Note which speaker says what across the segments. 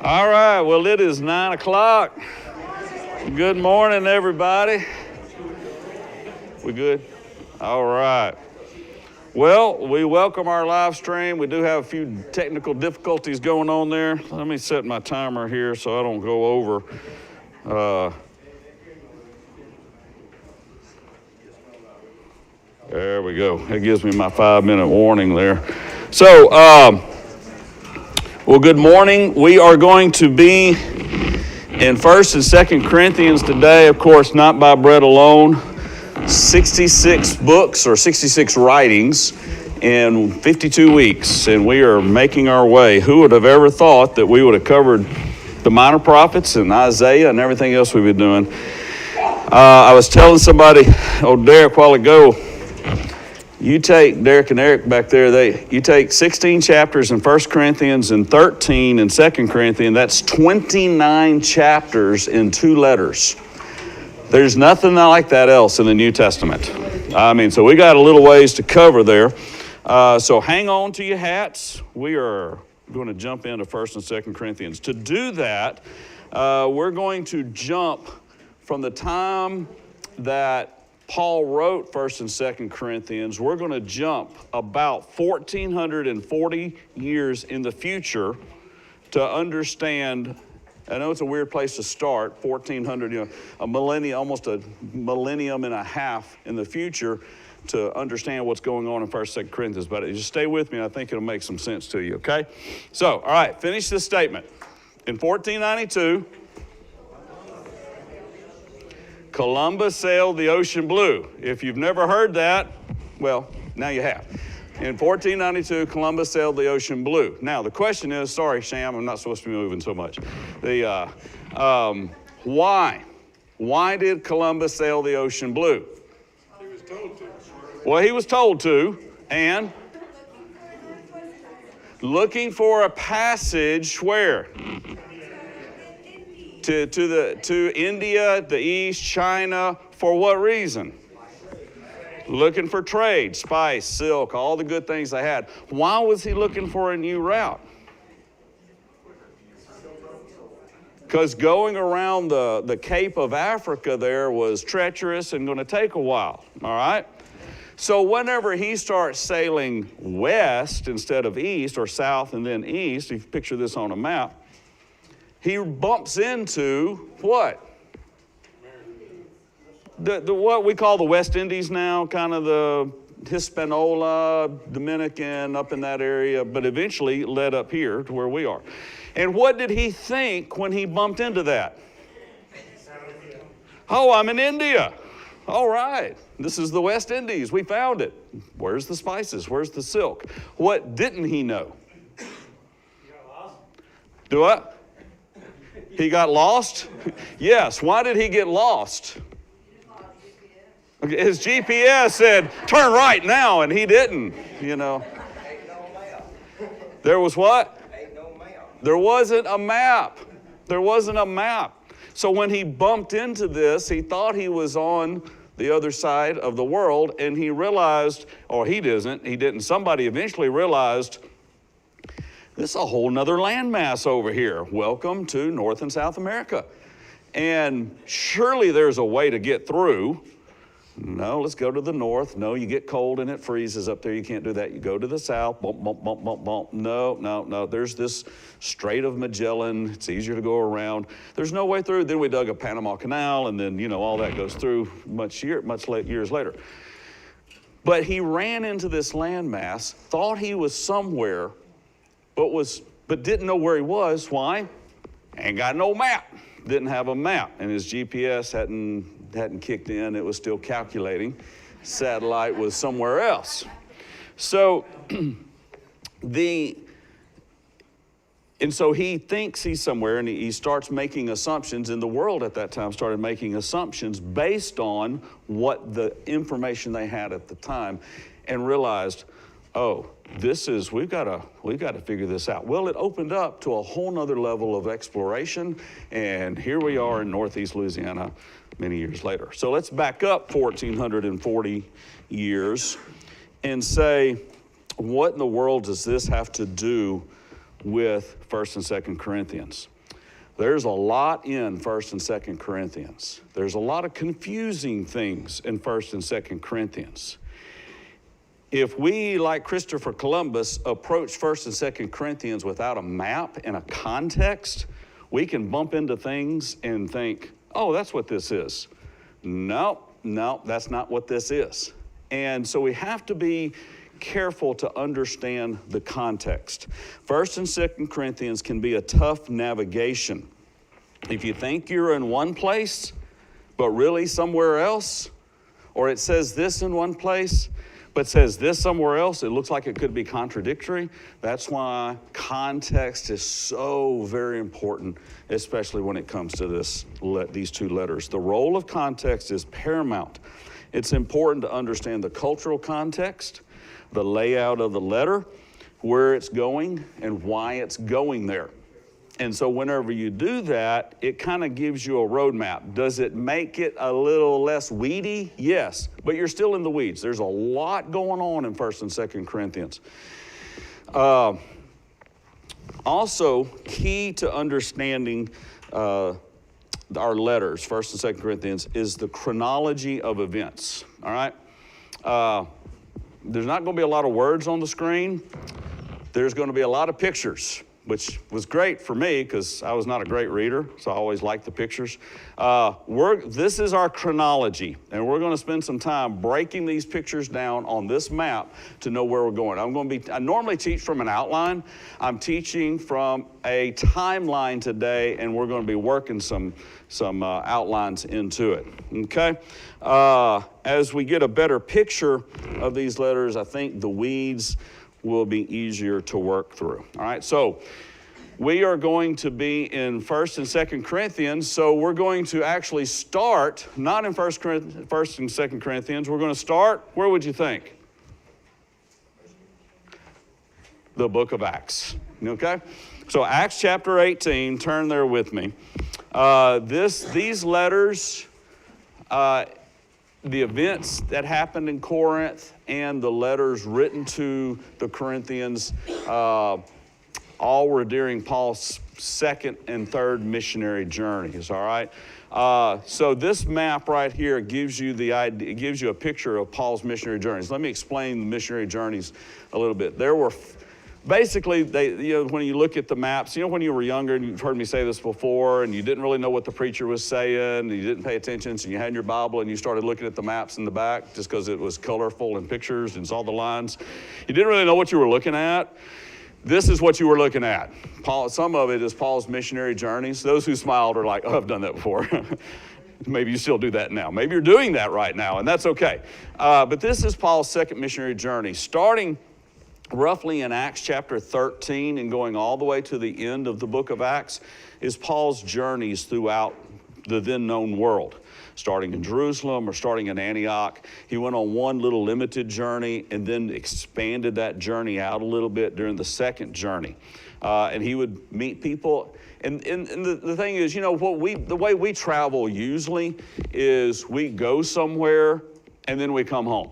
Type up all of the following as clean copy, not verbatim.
Speaker 1: All right, well, it is 9 o'clock. Good morning, everybody. We good? All right. Well, we welcome our live stream. We do have a few technical difficulties going on there. Let me set my timer here so I don't go over. There we go. It gives me my 5-minute warning there. So, well, good morning. We are going to be in 1st and 2nd Corinthians today, of course, not by bread alone. 66 books or 66 writings in 52 weeks, and we are making our way. Who would have ever thought that we would have covered the minor prophets and Isaiah and everything else we've been doing? I was telling somebody, Derek, a while ago, you take, Derek and Eric back there, you take 16 chapters in 1 Corinthians and 13 in 2 Corinthians, that's 29 chapters in 2 letters. There's nothing like that else in the New Testament. So we got a little ways to cover there. So hang on to your hats. We are going to jump into 1 and 2 Corinthians. To do that, we're going to jump from the time that Paul wrote 1st and 2nd Corinthians. We're going to jump about 1,440 years in the future to understand. I know it's a weird place to start, 1,400, a millennium, almost a millennium and a half in the future to understand what's going on in 1st and 2nd Corinthians. But just stay with me, and I think it'll make some sense to you, okay? So, all right, finish this statement. In 1492, Columbus sailed the ocean blue. If you've never heard that, well, now you have. In 1492, Columbus sailed the ocean blue. Now, the question is, sorry, Sham, I'm not supposed to be moving so much. Why? Why did Columbus sail the ocean blue?
Speaker 2: He was told to.
Speaker 1: Well, he was told to, and looking for a passage where? To India, the East, China. For what reason? Looking for trade, spice, silk, all the good things they had. Why was he looking for a new route? Because going around the Cape of Africa there was treacherous and going to take a while, all right? So whenever he starts sailing west instead of east, or south and then east, if you picture this on a map, he bumps into what? The what we call the West Indies now, kind of the Hispaniola, Dominican, up in that area, but eventually led up here to where we are. And what did he think when he bumped into that? Oh, I'm in India. All right, this is the West Indies. We found it. Where's the spices? Where's the silk? What didn't he know? Do what? He got lost? Yes. Why did he get lost? His GPS said, turn right now, and he didn't, There was what? There wasn't a map. There wasn't a map. So when he bumped into this, he thought he was on the other side of the world, and he realized, or he didn't, somebody eventually realized, this is a whole nother landmass over here. Welcome to North and South America. And surely there's a way to get through. No, let's go to the north. No, you get cold and it freezes up there. You can't do that. You go to the south. Bump, bump, bump, bump, bump. No. There's this Strait of Magellan. It's easier to go around. There's no way through. Then we dug a Panama Canal, and then, all that goes through much years later. But he ran into this landmass, thought he was somewhere, but didn't know where he was. Why? Ain't got no map. Didn't have a map, and his GPS hadn't kicked in. It was still calculating. Satellite was somewhere else. So so he thinks he's somewhere, and he starts making assumptions, and the world at that time started making assumptions based on what the information they had at the time, and realized, we've got to figure this out. Well, it opened up to a whole nother level of exploration, and here we are in Northeast Louisiana many years later. So let's back up 1,440 years and say, what in the world does this have to do with 1st and 2nd Corinthians. There's a lot in 1st and 2nd Corinthians. There's a lot of confusing things in 1st and 2nd Corinthians. If we, like Christopher Columbus, approach 1st and 2nd Corinthians without a map and a context, we can bump into things and think, oh, that's what this is. No, that's not what this is. And so we have to be careful to understand the context. 1st and 2nd Corinthians can be a tough navigation. If you think you're in one place, but really somewhere else, or it says this in one place, but says this somewhere else, it looks like it could be contradictory. That's why context is so very important, especially when it comes to these two letters. The role of context is paramount. It's important to understand the cultural context, the layout of the letter, where it's going, and why it's going there. And so whenever you do that, it kind of gives you a roadmap. Does it make it a little less weedy? Yes, but you're still in the weeds. There's a lot going on in 1st and 2nd Corinthians. Also, key to understanding our letters, 1st and 2nd Corinthians, is the chronology of events, all right? There's not going to be a lot of words on the screen. There's going to be a lot of pictures, which was great for me because I was not a great reader, so I always liked the pictures. This is our chronology, and we're going to spend some time breaking these pictures down on this map to know where we're going. I normally teach from an outline. I'm teaching from a timeline today, and we're going to be working some outlines into it, okay? As we get a better picture of these letters, I think the weeds will be easier to work through. All right, so we are going to be in 1st and 2nd Corinthians, so we're going to actually start, not in 1st and 2nd Corinthians, we're going to start, where would you think? The book of Acts, okay? So Acts chapter 18, turn there with me. These letters, the events that happened in Corinth and the letters written to the Corinthians, all were during Paul's 2nd and 3rd missionary journeys, all right? So this map right here gives you the idea, it gives you a picture of Paul's missionary journeys. Let me explain the missionary journeys a little bit. There were basically, when you look at the maps, when you were younger, and you've heard me say this before, and you didn't really know what the preacher was saying, and you didn't pay attention, so you had your Bible and you started looking at the maps in the back just because it was colorful and pictures and saw the lines. You didn't really know what you were looking at. This is what you were looking at. Some of it is Paul's missionary journeys. Those who smiled are like, oh, I've done that before. Maybe you still do that now. Maybe you're doing that right now, and that's okay. But this is Paul's 2nd missionary journey, starting roughly in Acts chapter 13 and going all the way to the end of the book of Acts is Paul's journeys throughout the then known world. Starting in Jerusalem or starting in Antioch, he went on one little limited journey and then expanded that journey out a little bit during the 2nd journey. And he would meet people. And the thing is, the way we travel usually is we go somewhere and then we come home.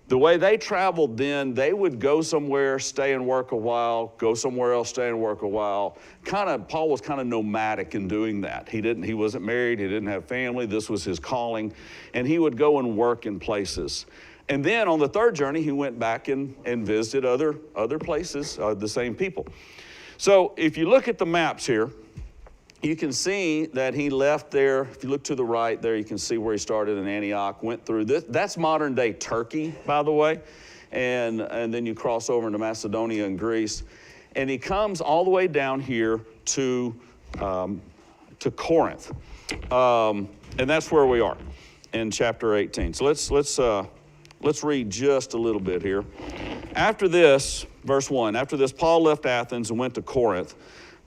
Speaker 1: The way they traveled then, they would go somewhere, stay and work a while, go somewhere else, stay and work a while. Paul was kind of nomadic in doing that. He wasn't married, he didn't have family, this was his calling, and he would go and work in places. And then on the 3rd journey, he went back and visited other places, the same people. So if you look at the maps here, you can see that he left there. If you look to the right there, you can see where he started in Antioch, went through this. That's modern day Turkey, by the way. And then you cross over into Macedonia and Greece. And he comes all the way down here to Corinth. And that's where we are in chapter 18. So let's read just a little bit here. After this, verse 1, after this, Paul left Athens and went to Corinth.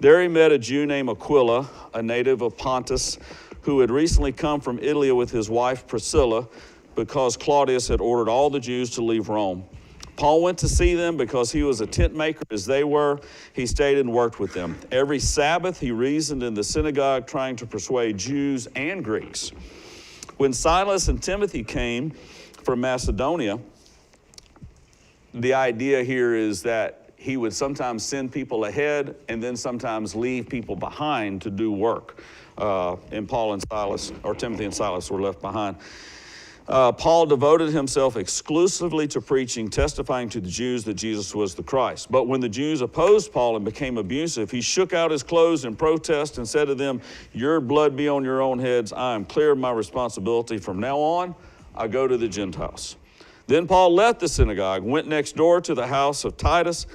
Speaker 1: There he met a Jew named Aquila, a native of Pontus, who had recently come from Italy with his wife Priscilla, because Claudius had ordered all the Jews to leave Rome. Paul went to see them because he was a tent maker as they were. He stayed and worked with them. Every Sabbath he reasoned in the synagogue, trying to persuade Jews and Greeks. When Silas and Timothy came from Macedonia, the idea here is that he would sometimes send people ahead and then sometimes leave people behind to do work. And Paul and Silas, or Timothy and Silas, were left behind. Paul devoted himself exclusively to preaching, testifying to the Jews that Jesus was the Christ. But when the Jews opposed Paul and became abusive, he shook out his clothes in protest and said to them, "Your blood be on your own heads. I am clear of my responsibility. From now on, I go to the Gentiles." Then Paul left the synagogue, went next door to the house of Titus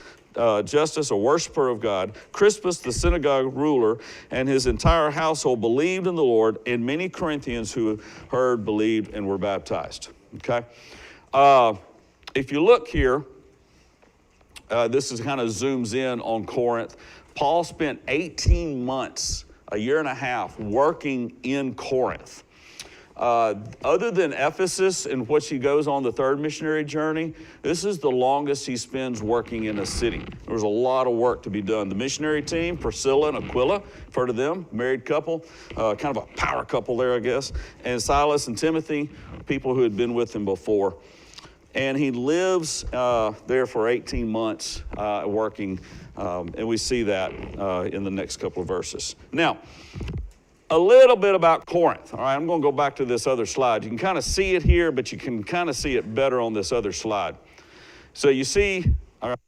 Speaker 1: Justus, a worshiper of God. Crispus, the synagogue ruler, and his entire household believed in the Lord, and many Corinthians who heard believed and were baptized. Okay? If you look here, this is kind of zooms in on Corinth. Paul spent 18 months, a year and a half, working in Corinth. Other than Ephesus, in which he goes on the third missionary journey, this is the longest he spends working in a city. There was a lot of work to be done. The missionary team, Priscilla and Aquila, you've heard of them, married couple, kind of a power couple there, I guess. And Silas and Timothy, people who had been with him before. And he lives there for 18 months working, and we see that in the next couple of verses. Now, a little bit about Corinth. All right, I'm going to go back to this other slide. You can kind of see it here, but you can kind of see it better on this other slide. So you see, all right.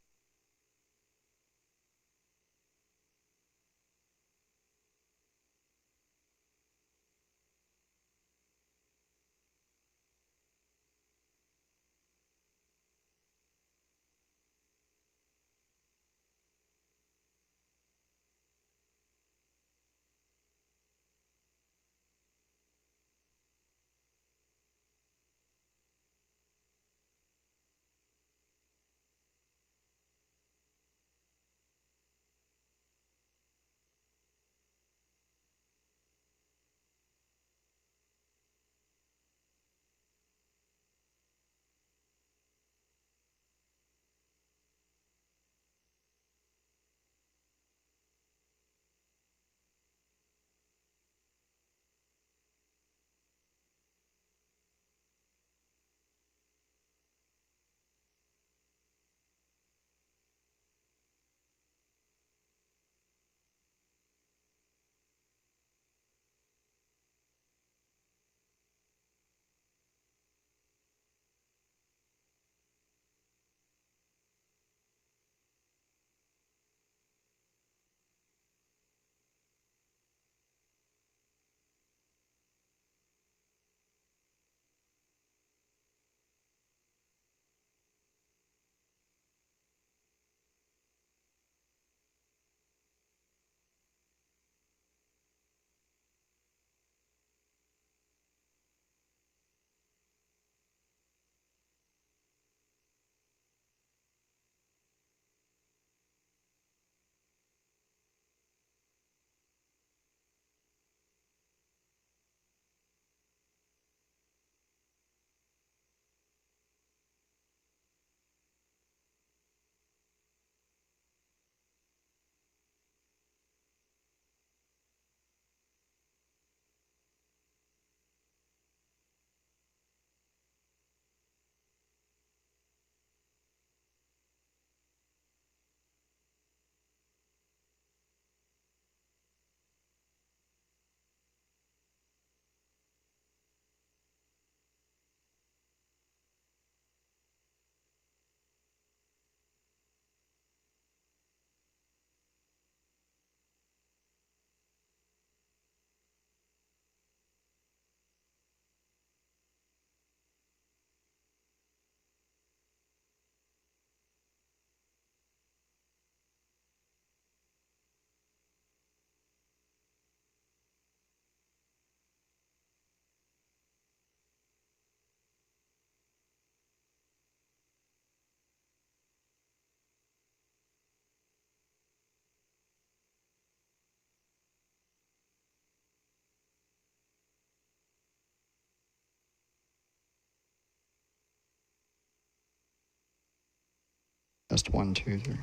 Speaker 3: Just 1, 2, 3.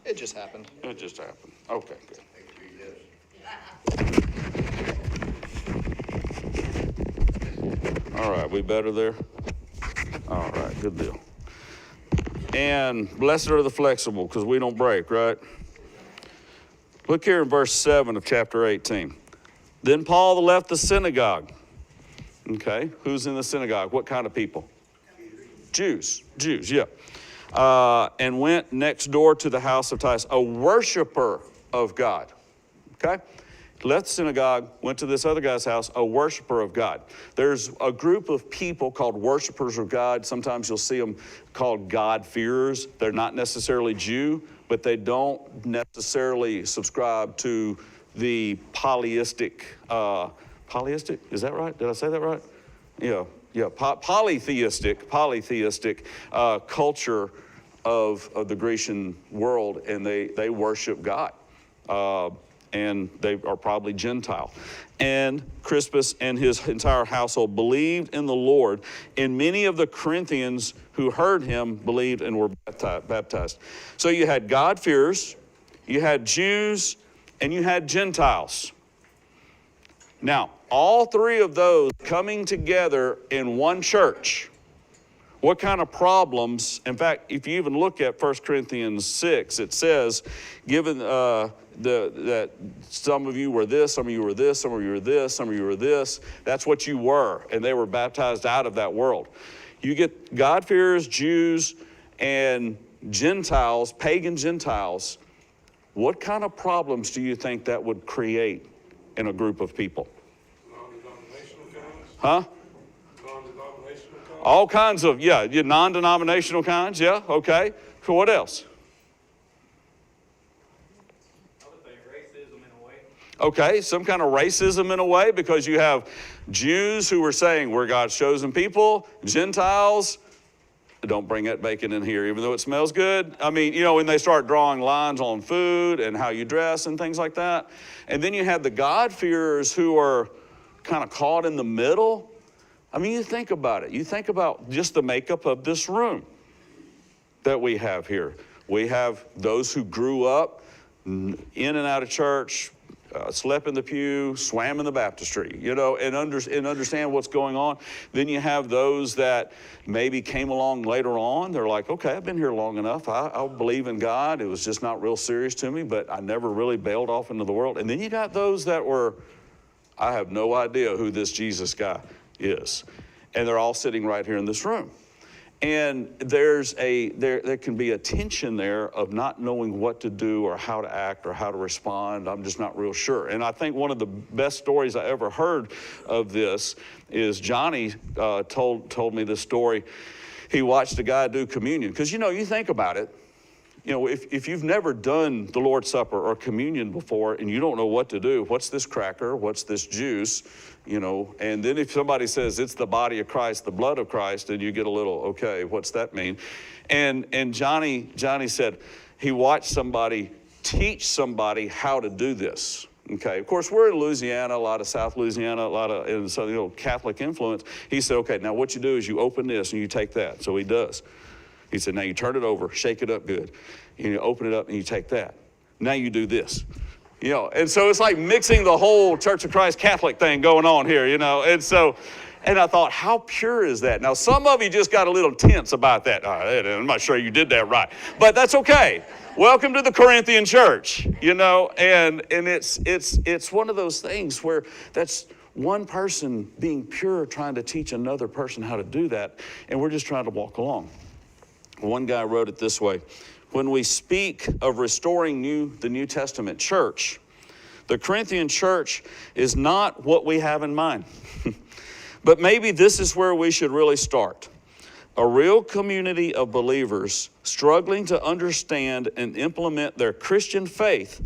Speaker 3: It just happened.
Speaker 1: It just happened. Okay, good. All right, we better there? All right, good deal. And blessed are the flexible, because we don't break, right? Look here in verse 7 of chapter 18. Then Paul left the synagogue. Okay, who's in the synagogue? What kind of people? Jews, yeah. And went next door to the house of Titus, a worshiper of God. Okay? Left the synagogue, went to this other guy's house, a worshiper of God. There's a group of people called worshipers of God. Sometimes you'll see them called God-fearers. They're not necessarily Jew, but they don't necessarily subscribe to the polytheistic, is that right? Did I say that right? Yeah, polytheistic culture of the Grecian world, and they worship God. And they are probably Gentile. And Crispus and his entire household believed in the Lord, and many of the Corinthians who heard him believed and were baptized. So you had God-fearers, you had Jews, and you had Gentiles. Now, all three of those coming together in one church, what kind of problems? In fact, if you even look at 1 Corinthians 6, it says, given that some of you were this, some of you were this, some of you were this, some of you were this. That's what you were, and they were baptized out of that world. You get God-fearers, Jews, and Gentiles, pagan Gentiles. What kind of problems do you think that would create in a group of people?
Speaker 2: Non-denominational kinds?
Speaker 1: Huh?
Speaker 2: Non-denominational kinds?
Speaker 1: All kinds of, non-denominational kinds, yeah, okay. So what else? Okay, some kind of racism in a way, because you have Jews who were saying we're God's chosen people, Gentiles, don't bring that bacon in here, even though it smells good. I mean, when they start drawing lines on food and how you dress and things like that. And then you have the God-fearers who are kind of caught in the middle. I mean, you think about it. You think about just the makeup of this room that we have here. We have those who grew up in and out of church, slept in the pew, swam in the baptistry, and understand what's going on. Then you have those that maybe came along later on. They're like, okay, I've been here long enough. I'll believe in God. It was just not real serious to me, but I never really bailed off into the world. And then you got those that were, I have no idea who this Jesus guy is. And they're all sitting right here in this room. And there can be a tension there of not knowing what to do or how to act or how to respond. I'm just not real sure. And I think one of the best stories I ever heard of this is Johnny told me this story. He watched a guy do communion. Because, you think about it. If you've never done the Lord's Supper or communion before and you don't know what to do, what's this cracker? What's this juice? And then if somebody says it's the body of Christ, the blood of Christ, and you get a little, okay, what's that mean? And Johnny said he watched somebody teach somebody how to do this. Okay, of course, we're in Louisiana, a lot of South Louisiana, a lot of Catholic influence. He said, okay, now what you do is you open this and you take that. So he does. He said, now you turn it over, shake it up good. And you open it up and you take that. Now you do this. And so it's like mixing the whole Church of Christ Catholic thing going on here, And I thought, how pure is that? Now, some of you just got a little tense about that. I'm not sure you did that right, but that's okay. Welcome to the Corinthian church, and it's one of those things where that's one person being pure trying to teach another person how to do that, and we're just trying to walk along. One guy wrote it this way: when we speak of restoring the New Testament church, the Corinthian church is not what we have in mind. But maybe this is where we should really start. A real community of believers struggling to understand and implement their Christian faith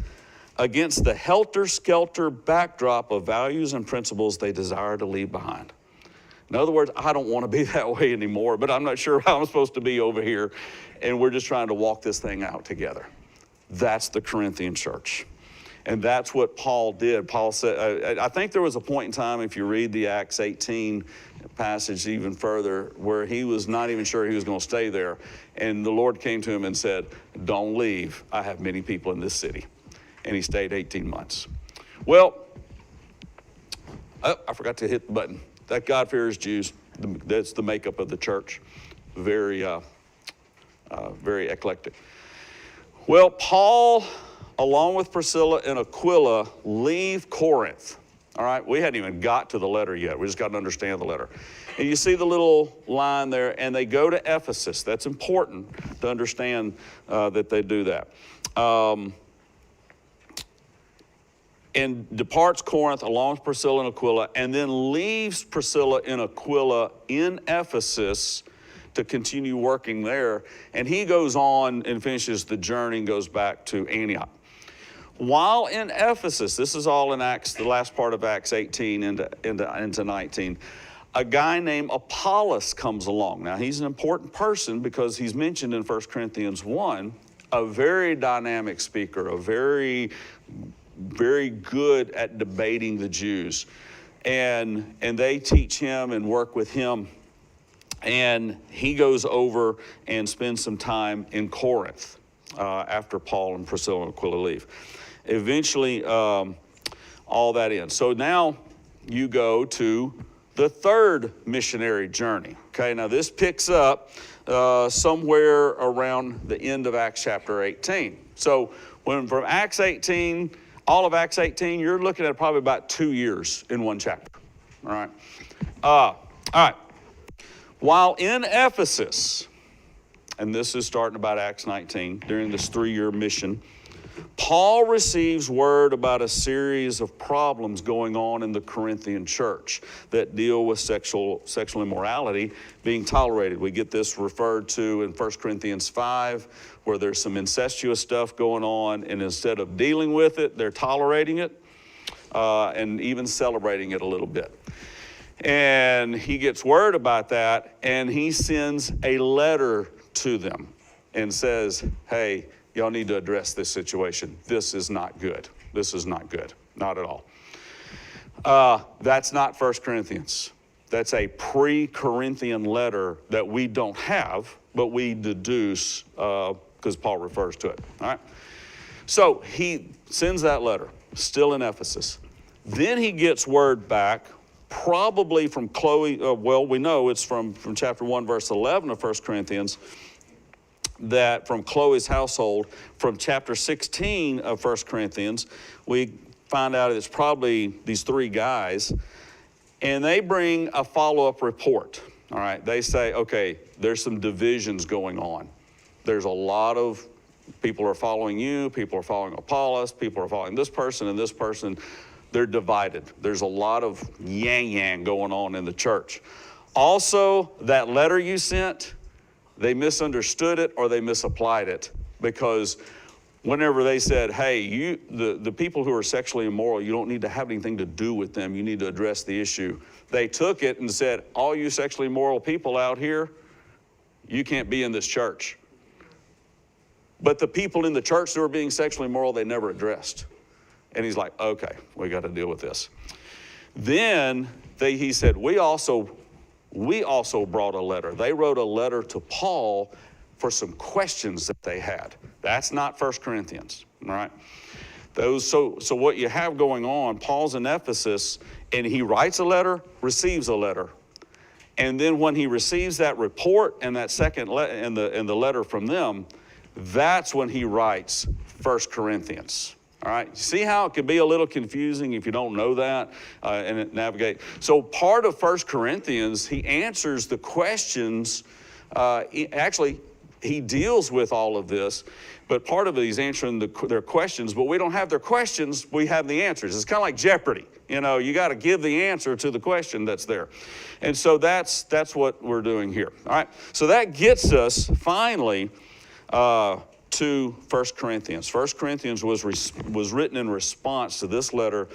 Speaker 1: against the helter-skelter backdrop of values and principles they desire to leave behind. In other words, I don't want to be that way anymore, but I'm not sure how I'm supposed to be over here, and we're just trying to walk this thing out together. That's the Corinthian church. And that's what Paul did. Paul said, I think there was a point in time, if you read the Acts 18 passage even further, where he was not even sure he was going to stay there. And the Lord came to him and said, don't leave. I have many people in this city. And he stayed 18 months. Well, I forgot to hit the button. That God-fearers Jews, that's the makeup of the church. Very eclectic. Well, Paul, along with Priscilla and Aquila, leave Corinth. All right, we hadn't even got to the letter yet. We just got to understand the letter. And you see the little line there, and they go to Ephesus. That's important to understand that they do that. And departs Corinth along with Priscilla and Aquila, and then leaves Priscilla and Aquila in Ephesus to continue working there. And he goes on and finishes the journey and goes back to Antioch. While in Ephesus, this is all in Acts, the last part of Acts 18 into 19, a guy named Apollos comes along. Now, he's an important person because he's mentioned in 1 Corinthians 1, a very dynamic speaker, a very good at debating the Jews. And they teach him and work with him. And he goes over and spends some time in Corinth after Paul and Priscilla and Aquila leave. Eventually, all that ends. So now you go to the third missionary journey. Okay, now this picks up somewhere around the end of Acts chapter 18. So when from Acts 18, all of Acts 18, you're looking at probably about 2 years in one chapter. All right. All right. While in Ephesus, and this is starting about Acts 19, during this 3-year mission, Paul receives word about a series of problems going on in the Corinthian church that deal with sexual immorality being tolerated. We get this referred to in 1 Corinthians 5, where there's some incestuous stuff going on, and instead of dealing with it, they're tolerating it and even celebrating it a little bit. And he gets word about that, and he sends a letter to them and says, hey, y'all need to address this situation. This is not good. This is not good. Not at all. That's not 1 Corinthians. That's a pre-Corinthian letter that we don't have, but we deduce because Paul refers to it. All right. So he sends that letter, still in Ephesus. Then he gets word back, probably from Chloe. Well, we know it's from chapter 1, verse 11 of 1 Corinthians, that from Chloe's household. From chapter 16 of 1 Corinthians, we find out it's probably these 3 guys, and they bring a follow-up report. All right, they say, okay, there's some divisions going on. There's a lot of people are following you, people are following Apollos, people are following this person and this person. They're divided. There's a lot of yang going on in the church. Also, that letter you sent, they misunderstood it or they misapplied it, because whenever they said, hey, the people who are sexually immoral, you don't need to have anything to do with them. You need to address the issue. They took it and said, all you sexually immoral people out here, you can't be in this church. But the people in the church that were being sexually immoral, they never addressed. And he's like, okay, we got to deal with this. Then he said, we also brought a letter. They wrote a letter to Paul for some questions that they had. That's not 1 Corinthians, all right? So what you have going on, Paul's in Ephesus, and he writes a letter, receives a letter. And then when he receives that report and that second and the letter from them, that's when he writes 1 Corinthians. All right, see how it can be a little confusing if you don't know that and navigate. So part of 1 Corinthians, he answers the questions. Actually, he deals with all of this, but part of it he's answering their questions, but we don't have their questions, we have the answers. It's kind of like Jeopardy. You know, you got to give the answer to the question that's there. And so that's what we're doing here. All right, so that gets us finally to 1 Corinthians. 1 Corinthians was written in response to this letter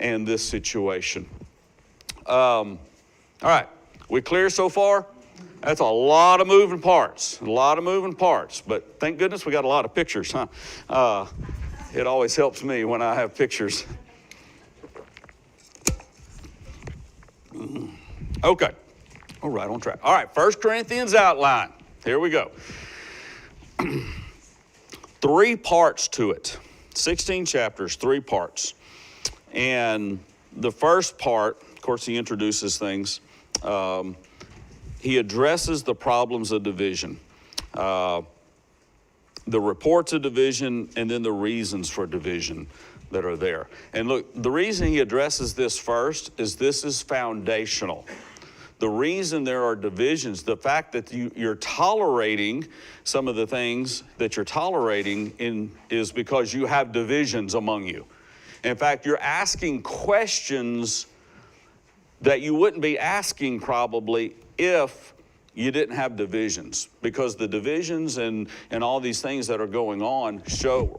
Speaker 1: and this situation. All right, we clear so far? That's a lot of moving parts, but thank goodness we got a lot of pictures, huh? It always helps me when I have pictures. Okay. All right, on track. All right, 1 Corinthians outline. Here we go. 3 parts to it. 16 chapters, 3 parts. And the first part, of course, he introduces things. He addresses the problems of division, the reports of division, and then the reasons for division that are there. And look, the reason he addresses this first is this is foundational. The reason there are divisions, the fact that you're tolerating some of the things that you're tolerating is because you have divisions among you. In fact, you're asking questions that you wouldn't be asking probably if you didn't have divisions, because the divisions and all these things that are going on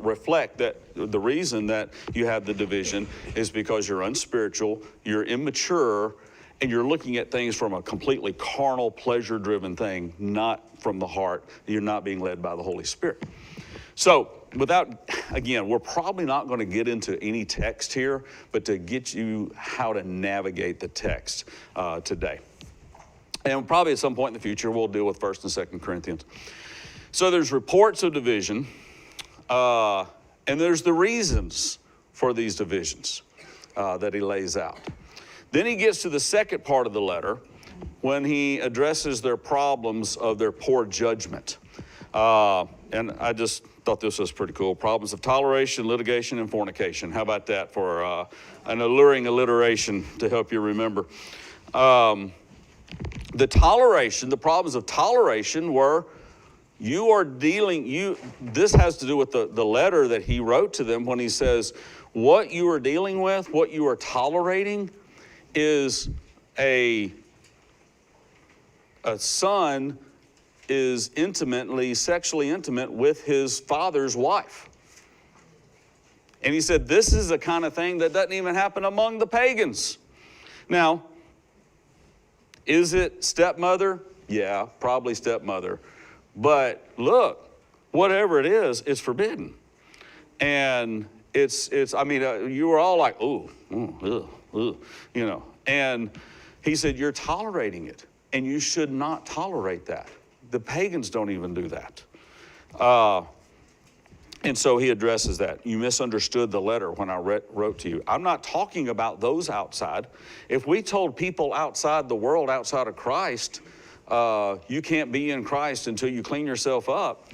Speaker 1: reflect that the reason that you have the division is because you're unspiritual, you're immature, and you're looking at things from a completely carnal, pleasure-driven thing, not from the heart. You're not being led by the Holy Spirit. So, again, we're probably not going to get into any text here, but to get you how to navigate the text today. And probably at some point in the future, we'll deal with 1 and 2 Corinthians. So there's reports of division, and there's the reasons for these divisions that he lays out. Then he gets to the second part of the letter when he addresses their problems of their poor judgment. And I just thought this was pretty cool. Problems of toleration, litigation, and fornication. How about that for an alluring alliteration to help you remember? The problems of toleration were this has to do with the letter that he wrote to them when he says, what you are dealing with, what you are tolerating is a son is sexually intimate with his father's wife. And he said, this is the kind of thing that doesn't even happen among the pagans. Now, is it stepmother? Yeah, probably stepmother. But look, whatever it is, it's forbidden. And you were all like, ooh, And he said, you're tolerating it, and you should not tolerate that. The pagans don't even do that. And so he addresses that. You misunderstood the letter when I wrote to you. I'm not talking about those outside. If we told people outside the world, outside of Christ, you can't be in Christ until you clean yourself up,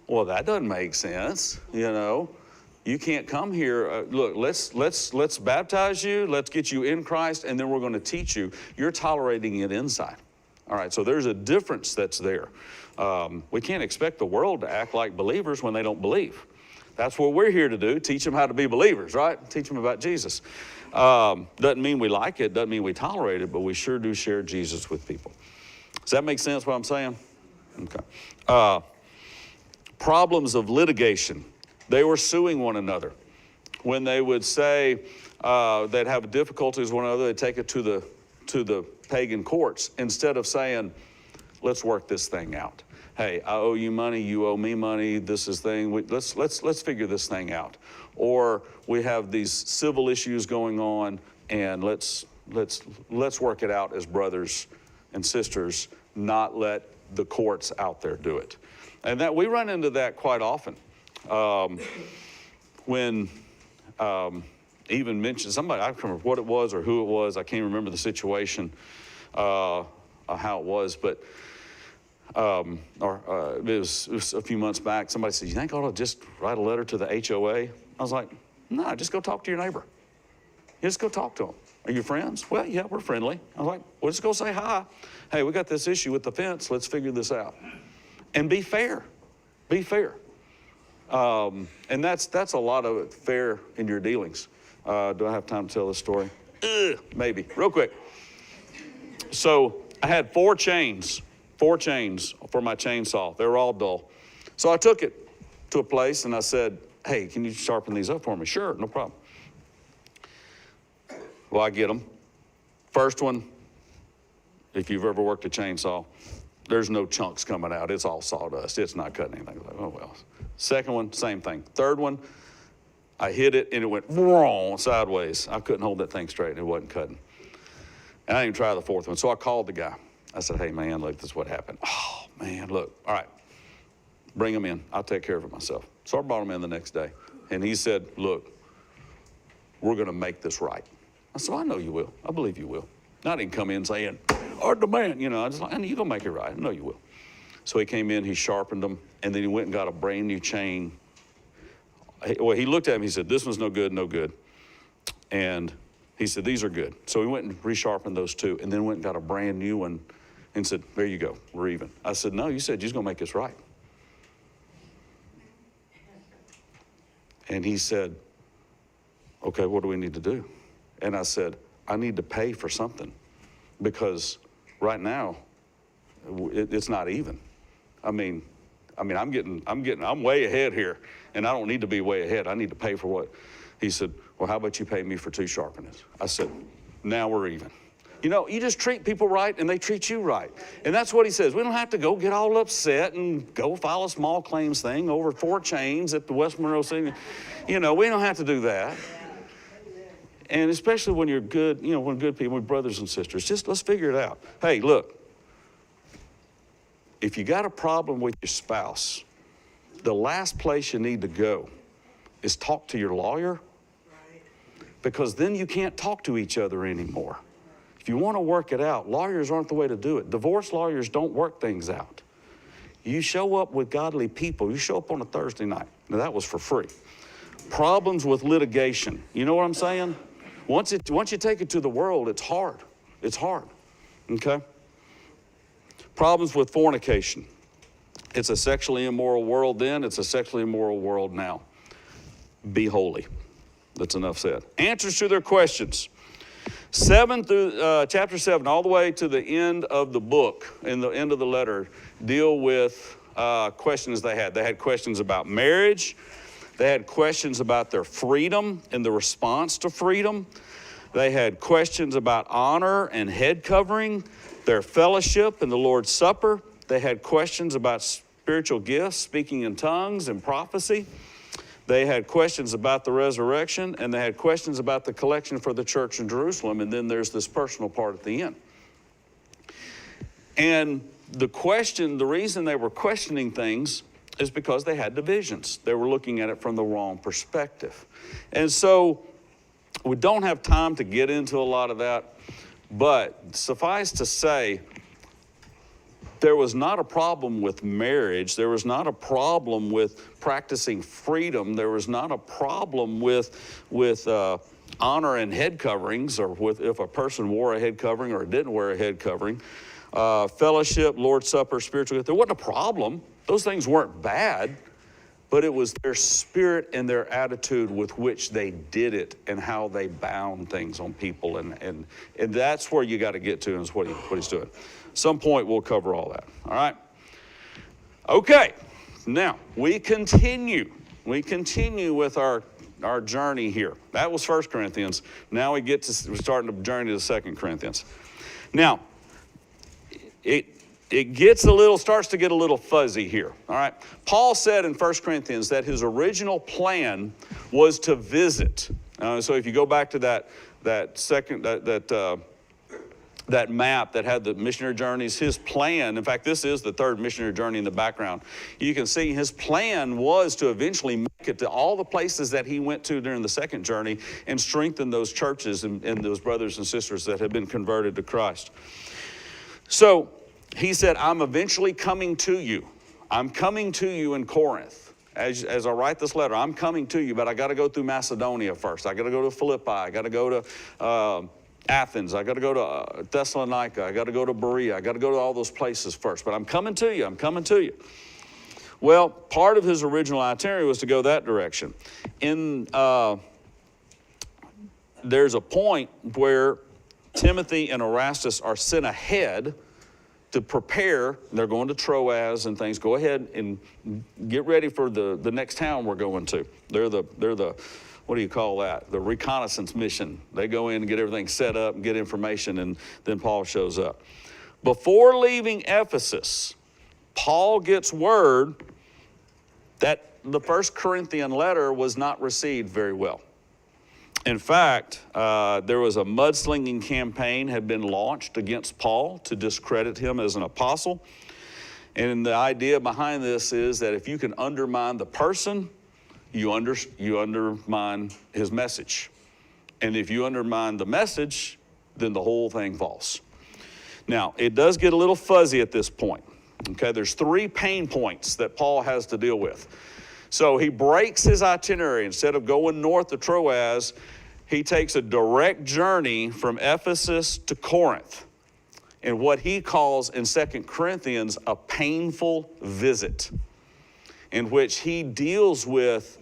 Speaker 1: well, that doesn't make sense, You can't come here. Look, let's baptize you. Let's get you in Christ, and then we're going to teach you. You're tolerating it inside. All right, so there's a difference that's there. We can't expect the world to act like believers when they don't believe. That's what we're here to do, teach them how to be believers, right? Teach them about Jesus. Doesn't mean we like it, doesn't mean we tolerate it, but we sure do share Jesus with people. Does that make sense what I'm saying? Okay. Problems of litigation. They were suing one another. When they would say they'd have difficulties with one another, they'd take it to the pagan courts instead of saying, let's work this thing out. Hey, I owe you money, you owe me money, this is thing, let's figure this thing out. Or we have these civil issues going on, and let's work it out as brothers and sisters, not let the courts out there do it. And that we run into that quite often. When even mentioned somebody, I don't remember what it was or who it was, I can't remember the situation, how it was, but it was a few months back. Somebody said, you think I ought to just write a letter to the HOA? I was like, no, just go talk to your neighbor. You just go talk to them. Are you friends? Well, yeah, we're friendly. I was like, well, just go say hi. Hey, we got this issue with the fence. Let's figure this out. And be fair. Be fair. And that's a lot of it, fair in your dealings. Do I have time to tell this story? Maybe. Real quick. So I had 4 chains for my chainsaw. They were all dull. So I took it to a place and I said, hey, can you sharpen these up for me? Sure, no problem. Well, I get them. First one, if you've ever worked a chainsaw, there's no chunks coming out. It's all sawdust. It's not cutting anything. Like, oh, well. Second one, same thing. Third one, I hit it and it went wrong sideways. I couldn't hold that thing straight and it wasn't cutting. And I didn't even try the fourth one. So I called the guy. I said, hey man, look, this is what happened. Oh man, look, all right, bring him in. I'll take care of it myself. So I brought him in the next day. And he said, look, we're gonna make this right. I said, well, I know you will. I believe you will. And I didn't come in saying, our demand, you know, I just like, you're gonna make it right. I know you will. So he came in, he sharpened them, and then he went and got a brand new chain. Well, he looked at him, he said, this one's no good, no good. And he said, these are good. So he went and resharpened those two, and then went and got a brand new one and said, there you go, we're even. I said, no, you said you're gonna make this right. And he said, okay, what do we need to do? And I said, I need to pay for something because right now it's not even. I'm way ahead here and I don't need to be way ahead. I need to pay for what? He said, well, how about you pay me for 2 sharpeners? I said, now we're even. You know, you just treat people right and they treat you right. And that's what he says. We don't have to go get all upset and go file a small claims thing over 4 chains at the West Monroe City. You know, we don't have to do that. And especially when you're good, you know, when good people, we're brothers and sisters, just let's figure it out. Hey, look, if you got a problem with your spouse, the last place you need to go is talk to your lawyer, because then you can't talk to each other anymore. If you want to work it out, lawyers aren't the way to do it. Divorce lawyers don't work things out. You show up with godly people. You show up on a Thursday night. Now, that was for free. Problems with litigation. You know what I'm saying? Once you take it to the world, it's hard. It's hard, okay? Problems with fornication. It's a sexually immoral world then. It's a sexually immoral world now. Be holy. That's enough said. Answers to their questions. 7 through chapter 7, all the way to the end of the book, in the end of the letter, deal with questions they had. They had questions about marriage. They had questions about their freedom and the response to freedom. They had questions about honor and head covering, their fellowship and the Lord's Supper. They had questions about spiritual gifts, speaking in tongues and prophecy. They had questions about the resurrection, and they had questions about the collection for the church in Jerusalem, and then there's this personal part at the end. And the reason they were questioning things is because they had divisions. They were looking at it from the wrong perspective. And so we don't have time to get into a lot of that, but suffice to say, there was not a problem with marriage. There was not a problem with practicing freedom. There was not a problem with honor and head coverings, or with if a person wore a head covering or didn't wear a head covering. Fellowship, Lord's Supper, spiritual gift. There wasn't a problem. Those things weren't bad, but it was their spirit and their attitude with which they did it and how they bound things on people. And that's where you got to get to, and is what he's doing. Some point we'll cover all that, all right? Okay, now we continue. We continue with our journey here. That was 1 Corinthians. Now we're starting to journey to 2 Corinthians. Now, it starts to get a little fuzzy here, all right? Paul said in 1 Corinthians that his original plan was to visit. So if you go back to that map that had the missionary journeys, his plan, in fact, this is the 3rd missionary journey in the background. You can see his plan was to eventually make it to all the places that he went to during the 2nd journey and strengthen those churches and those brothers and sisters that had been converted to Christ. So he said, I'm eventually coming to you. I'm coming to you in Corinth. As I write this letter, I'm coming to you, but I got to go through Macedonia first. I got to go to Philippi. I got to go to Athens. I got to go to Thessalonica. I got to go to Berea. I got to go to all those places first. But I'm coming to you. I'm coming to you. Well, part of his original itinerary was to go that direction. There's a point where Timothy and Erastus are sent ahead to prepare. They're going to Troas and things. Go ahead and get ready for the next town we're going to. They're the what do you call that? The reconnaissance mission. They go in and get everything set up and get information, and then Paul shows up. Before leaving Ephesus, Paul gets word that the First Corinthian letter was not received very well. In fact, there was a mudslinging campaign had been launched against Paul to discredit him as an apostle. And the idea behind this is that if you can undermine the person, you undermine his message. And if you undermine the message, then the whole thing falls. Now, it does get a little fuzzy at this point. Okay, there's 3 pain points that Paul has to deal with. So he breaks his itinerary. Instead of going north of Troas, he takes a direct journey from Ephesus to Corinth in what he calls in 2 Corinthians a painful visit, in which he deals with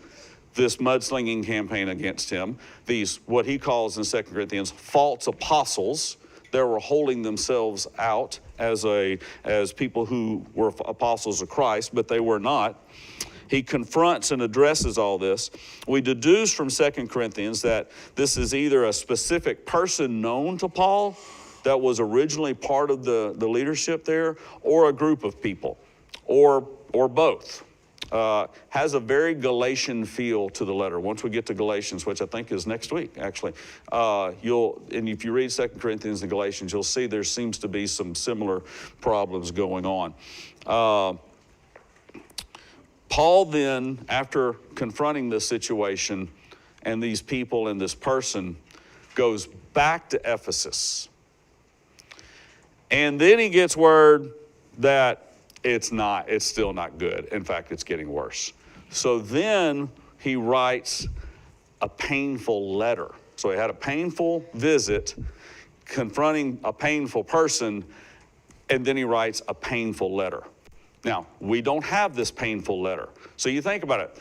Speaker 1: this mudslinging campaign against him, these what he calls in 2 Corinthians false apostles that were holding themselves out as people who were apostles of Christ, but they were not. He confronts and addresses all this. We deduce from 2 Corinthians that this is either a specific person known to Paul that was originally part of the leadership there, or a group of people, or both. Has a very Galatian feel to the letter. Once we get to Galatians, which I think is next week, actually, and if you read 2 Corinthians and Galatians, you'll see there seems to be some similar problems going on. Paul then, after confronting this situation and these people and this person, goes back to Ephesus. And then he gets word that it's still not good. In fact, it's getting worse. So then he writes a painful letter. So he had a painful visit confronting a painful person, and then he writes a painful letter. Now, we don't have this painful letter. So you think about it,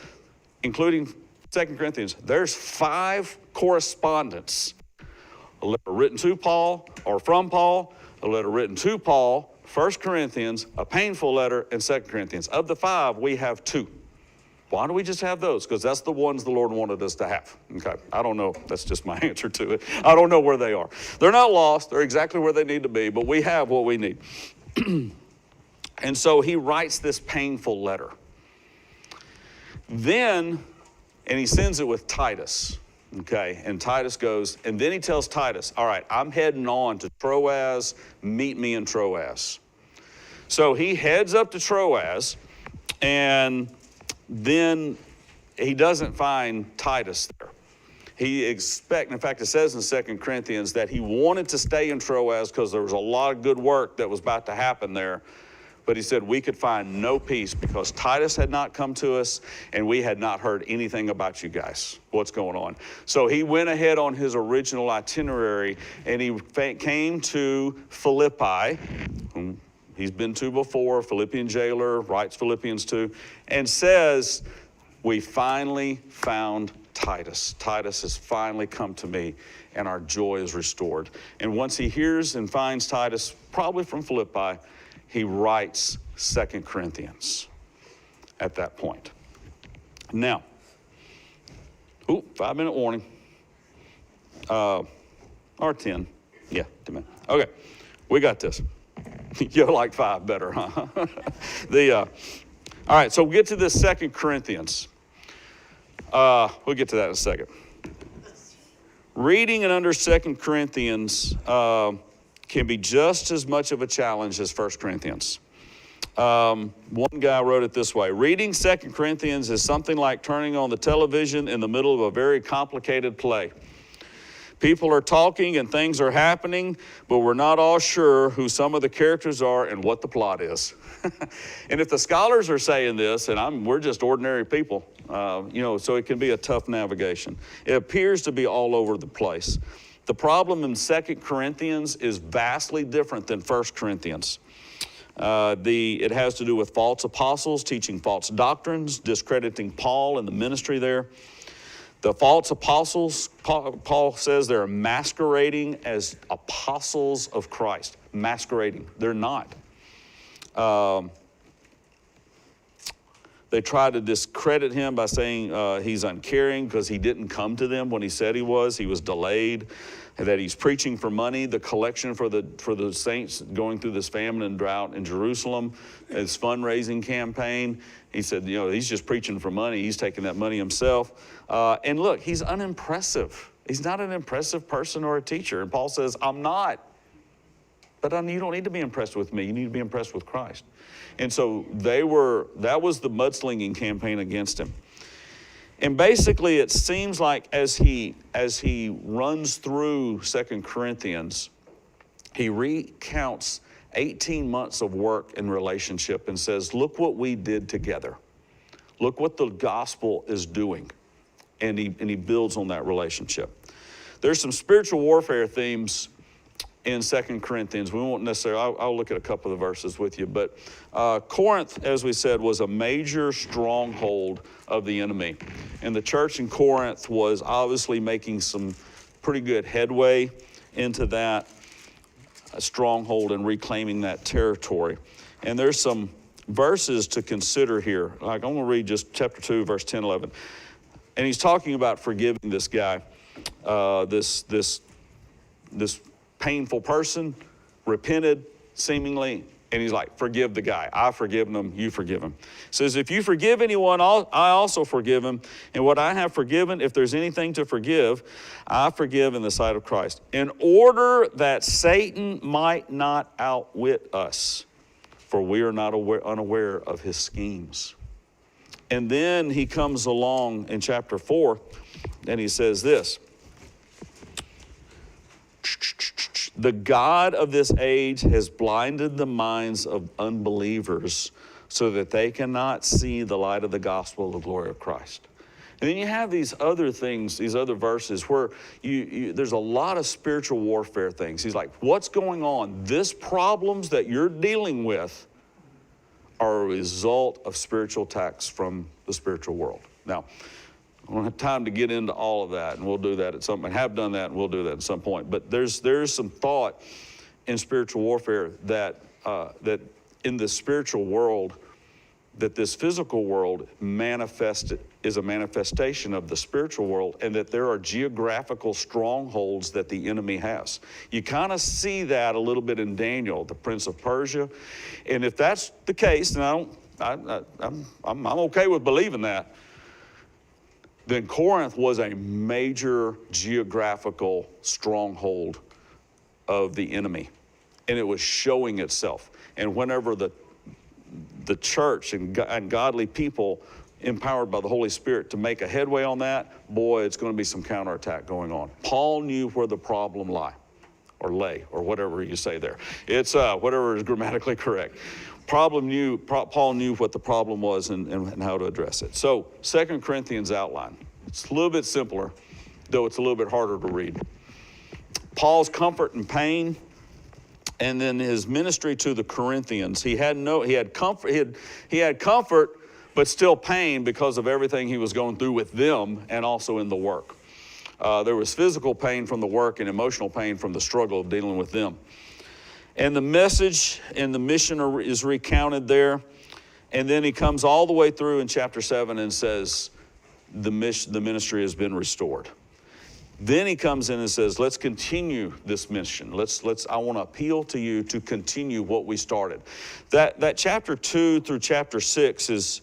Speaker 1: including 2 Corinthians, there's 5 correspondence. A letter written to Paul or from Paul, a letter written to Paul, 1 Corinthians, a painful letter, and 2 Corinthians. Of the 5, we have 2. Why don't we just have those? Because that's the ones the Lord wanted us to have. Okay, I don't know. That's just my answer to it. I don't know where they are. They're not lost. They're exactly where they need to be, but we have what we need. And so he writes this painful letter. Then, and he sends it with Titus. Okay, and Titus goes, and then he tells Titus, all right, I'm heading on to Troas, meet me in Troas. So he heads up to Troas, and then he doesn't find Titus there. In fact, it says in 2 Corinthians that he wanted to stay in Troas because there was a lot of good work that was about to happen there. But he said we could find no peace because Titus had not come to us and we had not heard anything about you guys, what's going on. So he went ahead on his original itinerary and he came to Philippi, whom he's been to before, Philippian jailer, writes Philippians 2, and says, we finally found Titus. Titus has finally come to me and our joy is restored. And once he hears and finds Titus, probably from Philippi, he writes 2 Corinthians at that point. Now, 5-minute warning. Or 10. Yeah, 10 minutes. Okay, we got this. You like 5 better, huh? All right, so we'll get to this 2 Corinthians. We'll get to that in a second. Reading and under 2 Corinthians can be just as much of a challenge as 1 Corinthians. One guy wrote it this way: reading 2 Corinthians is something like turning on the television in the middle of a very complicated play. People are talking and things are happening, but we're not all sure who some of the characters are and what the plot is. And if the scholars are saying this, and we're just ordinary people, so it can be a tough navigation. It appears to be all over the place. The problem in 2 Corinthians is vastly different than 1 Corinthians. It has to do with false apostles teaching false doctrines, discrediting Paul and the ministry there. The false apostles, Paul says they're masquerading as apostles of Christ. Masquerading. They're not. They try to discredit him by saying he's uncaring because he didn't come to them when he said he was. He was delayed, that he's preaching for money, the collection for the saints going through this famine and drought in Jerusalem, his fundraising campaign. He said, he's just preaching for money. He's taking that money himself. And look, he's unimpressive. He's not an impressive person or a teacher. And Paul says, I'm not. But you don't need to be impressed with me. You need to be impressed with Christ. And so that was the mudslinging campaign against him. And basically it seems like as he runs through 2 Corinthians, he recounts 18 months of work and relationship and says, look what we did together. Look what the gospel is doing. And he builds on that relationship. There's some spiritual warfare themes in 2 Corinthians. We won't necessarily, I'll look at a couple of the verses with you, but Corinth, as we said, was a major stronghold of the enemy. And the church in Corinth was obviously making some pretty good headway into that stronghold and reclaiming that territory. And there's some verses to consider here. Like I'm going to read just chapter 2, verse 10, 11. And he's talking about forgiving this guy, this painful person, repented seemingly, and he's like, forgive the guy. I've forgiven him, you forgive him. Says, if you forgive anyone, I also forgive him. And what I have forgiven, if there's anything to forgive, I forgive in the sight of Christ. In order that Satan might not outwit us, for we are not unaware of his schemes. And then he comes along in chapter 4, and he says this, the God of this age has blinded the minds of unbelievers so that they cannot see the light of the gospel of the glory of Christ. And then you have these other things, these other verses where there's a lot of spiritual warfare things. He's like, what's going on? These problems that you're dealing with are a result of spiritual attacks from the spiritual world. Now, I don't have time to get into all of that, and we'll do that at some point. Have done that, and we'll do that at some point. But there's some thought in spiritual warfare that in the spiritual world, that this physical world is a manifestation of the spiritual world, and that there are geographical strongholds that the enemy has. You kind of see that a little bit in Daniel, the prince of Persia, and if that's the case, and I'm okay with believing that, then Corinth was a major geographical stronghold of the enemy, and it was showing itself. And whenever the church and godly people empowered by the Holy Spirit to make a headway on that, boy, it's going to be some counterattack going on. Paul knew where the problem lay, or whatever you say there. It's whatever is grammatically correct. Paul knew what the problem was and how to address it. So 2 Corinthians outline. It's a little bit simpler, though it's a little bit harder to read. Paul's comfort and pain, and then his ministry to the Corinthians. He had comfort, but still pain because of everything he was going through with them and also in the work. There was physical pain from the work and emotional pain from the struggle of dealing with them. And the message and the mission is recounted there. And then he comes all the way through in chapter 7 and says, the ministry has been restored. Then he comes in and says, let's continue this mission. I want to appeal to you to continue what we started. That chapter 2 through chapter 6 is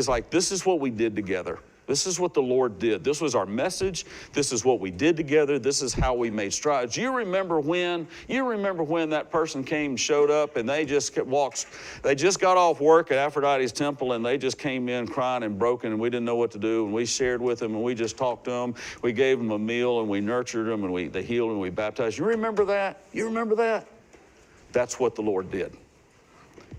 Speaker 1: like, this is what we did together. This is what the Lord did. This was our message. This is what we did together. This is how we made strides. You remember when that person came, showed up, and they just got off work at Aphrodite's temple, and they just came in crying and broken, and we didn't know what to do, and we shared with them, and we just talked to them. We gave them a meal, and we nurtured them, and they healed, and we baptized. You remember that? You remember that? That's what the Lord did.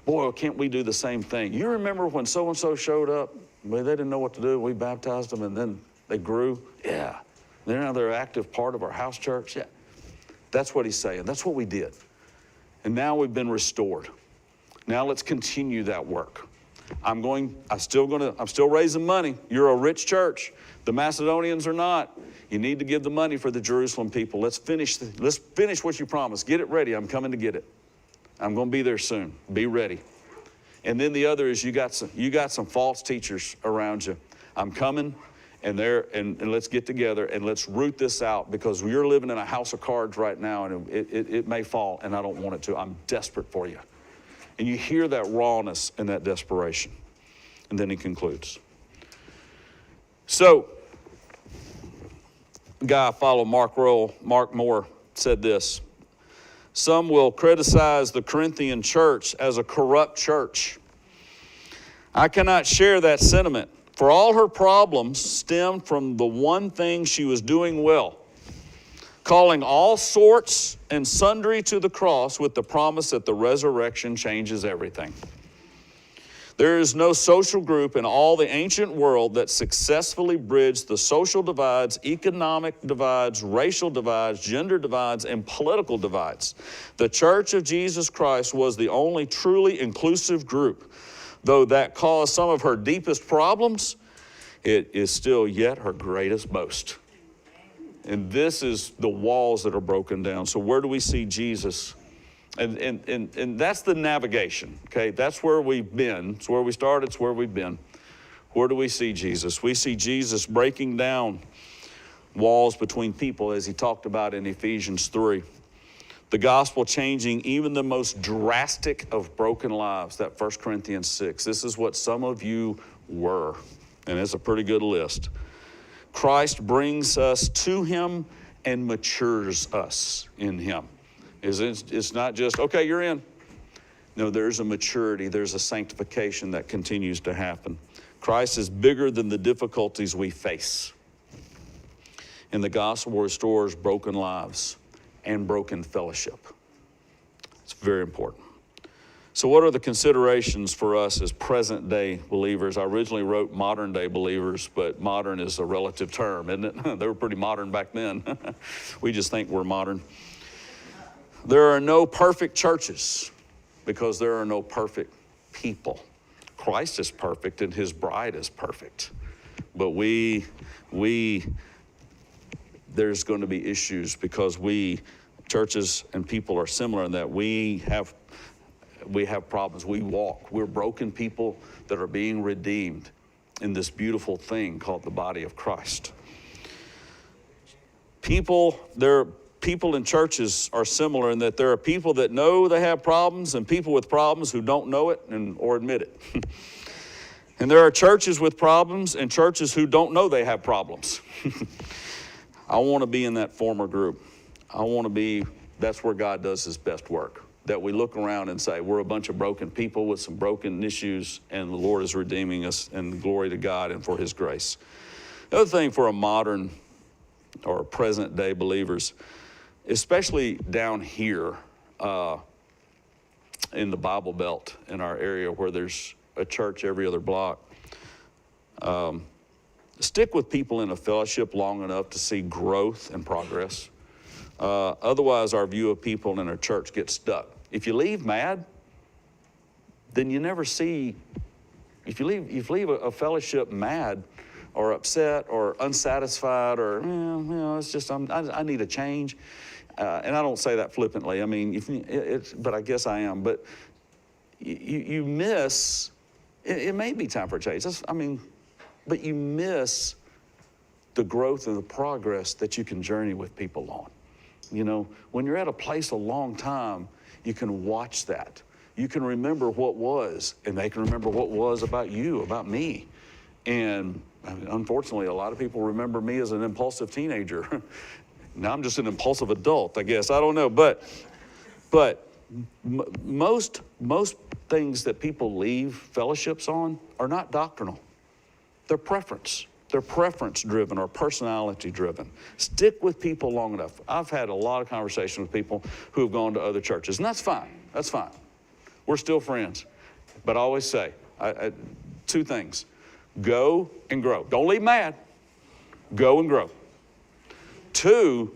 Speaker 1: Boy, can't we do the same thing? You remember when so-and-so showed up? Well, they didn't know what to do. We baptized them, and then they grew. Yeah. Now they're an active part of our house church. Yeah. That's what he's saying. That's what we did. And now we've been restored. Now let's continue that work. I'm still raising money. You're a rich church. The Macedonians are not. You need to give the money for the Jerusalem people. Let's finish what you promised. Get it ready. I'm coming to get it. I'm going to be there soon. Be ready. And then the other is you got some false teachers around you. I'm coming, and let's get together and let's root this out, because you're living in a house of cards right now, and it may fall, and I don't want it to. I'm desperate for you. And you hear that rawness and that desperation. And then he concludes. So, a guy I follow, Mark Moore, said this: some will criticize the Corinthian church as a corrupt church. I cannot share that sentiment, for all her problems stemmed from the one thing she was doing well: calling all sorts and sundry to the cross with the promise that the resurrection changes everything. There is no social group in all the ancient world that successfully bridged the social divides, economic divides, racial divides, gender divides, and political divides. The Church of Jesus Christ was the only truly inclusive group. Though that caused some of her deepest problems, it is still yet her greatest boast. And this is the walls that are broken down. So where do we see Jesus? And that's the navigation, okay? That's where we've been. It's where we started. It's where we've been. Where do we see Jesus? We see Jesus breaking down walls between people, as he talked about in Ephesians 3. The gospel changing even the most drastic of broken lives, that 1 Corinthians 6. This is what some of you were, and it's a pretty good list. Christ brings us to him and matures us in him. It's not just, okay, you're in. No, there's a maturity, there's a sanctification that continues to happen. Christ is bigger than the difficulties we face. And the gospel restores broken lives and broken fellowship. It's very important. So what are the considerations for us as present-day believers? I originally wrote modern-day believers, but modern is a relative term, isn't it? They were pretty modern back then. We just think we're modern. There are no perfect churches because there are no perfect people. Christ is perfect and his bride is perfect. But there's going to be issues because churches and people are similar in that we have problems. We're broken people that are being redeemed in this beautiful thing called the body of Christ. People in churches are similar in that there are people that know they have problems and people with problems who don't know it or admit it. And there are churches with problems and churches who don't know they have problems. I want to be in that former group. That's where God does his best work. That we look around and say, we're a bunch of broken people with some broken issues, and the Lord is redeeming us, and glory to God and for his grace. The other thing for a modern or present day believers, especially down here in the Bible Belt in our area where there's a church every other block, stick with people in a fellowship long enough to see growth and progress. Otherwise, our view of people in a church gets stuck. If you leave mad, then you never see. If you leave a fellowship mad or upset or unsatisfied or, it's just, I need a change. And I don't say that flippantly. I mean, but I guess I am. But you miss, it may be time for a change. But you miss the growth and the progress that you can journey with people on. You know, when you're at a place a long time, you can watch that. You can remember what was, and they can remember what was about you, about me. And unfortunately, a lot of people remember me as an impulsive teenager. Now I'm just an impulsive adult, I guess. I don't know. But most things that people leave fellowships on are not doctrinal. They're preference. They're preference-driven or personality-driven. Stick with people long enough. I've had a lot of conversations with people who have gone to other churches, and that's fine. That's fine. We're still friends. But I always say, two things. Go and grow. Don't leave mad. Go and grow. Two,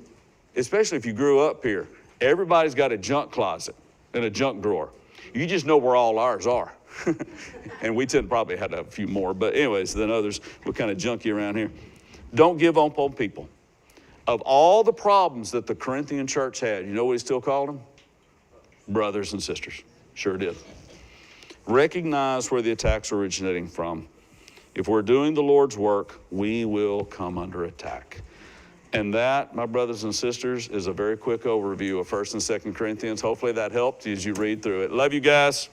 Speaker 1: especially if you grew up here, everybody's got a junk closet and a junk drawer. You just know where all ours are. And we probably had a few more, but anyways, than others. We're kind of junky around here. Don't give up on people. Of all the problems that the Corinthian church had, you know what he still called them? Brothers and sisters. Sure did. Recognize where the attacks are originating from. If we're doing the Lord's work, we will come under attack. And that, my brothers and sisters, is a very quick overview of 1st and 2nd Corinthians. Hopefully that helped as you read through it. Love you guys.